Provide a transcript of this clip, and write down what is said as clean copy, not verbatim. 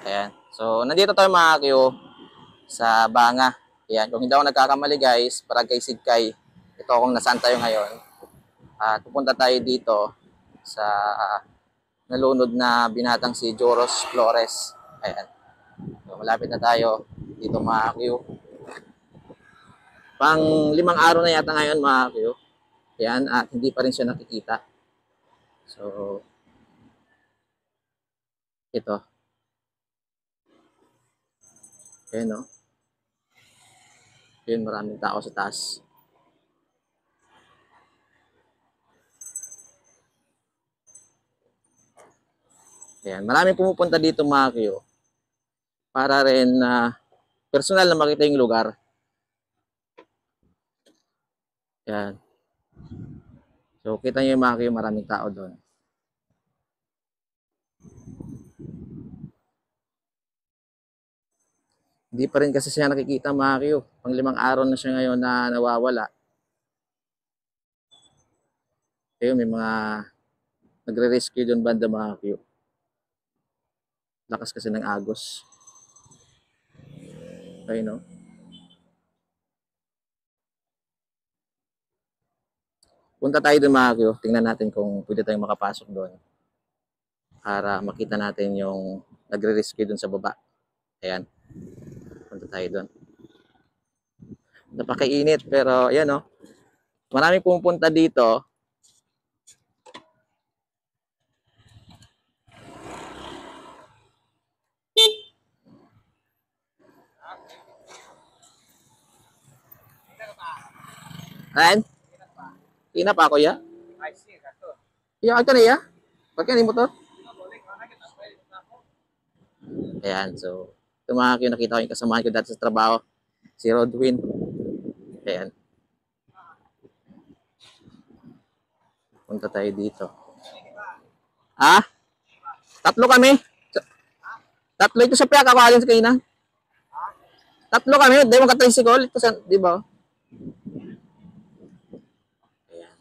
Ayan. So, nandito tayo mga Q sa Banga. Ayan. Kung hindi ako nagkakamali guys, Barangay Sigkay. Ito kung nasaan tayo ngayon. At pupunta tayo dito sa nalunod na binatang si Joros Flores. Ayan. So, malapit na tayo dito mga Q. Pang 5 araw na yata ngayon mga Q. Ayan. At hindi pa rin siya nakikita. So, ito. Ayan no. Ayan, maraming tao sa taas. Ayan. Maraming pumupunta dito mga Q para rin na personal na makita yung lugar. Yan. So, kita nyo yung mga kayo, maraming tao doon. Hindi pa rin kasi siya nakikita mga kayo. Pang 5 araw na siya ngayon na nawawala. Kaya may mga nagre-rescue doon banda mga kayo. Lakas kasi ng agos. Okay, no? Punta tayo doon mga kayo. Tingnan natin kung pwede tayong makapasok doon. Para makita natin yung nagre-rescue doon sa baba. Ayan. Punta tayo doon. Napakainit pero ayan no. Maraming pumupunta dito. Ayan. Ina pa ako ya. Iya ka na ya. Pagka ni motor. Ayan, so ito mga kayo, nakita ko yung kasamahan ko dati sa trabaho, si Rodwin. Ayan, punta tayo dito. Ah, tatlo kami. Tatlo ito sa piyak ako alin sa kainan. Tatlo kami, dahil mga tricycle ito sa, di ba? Ayan.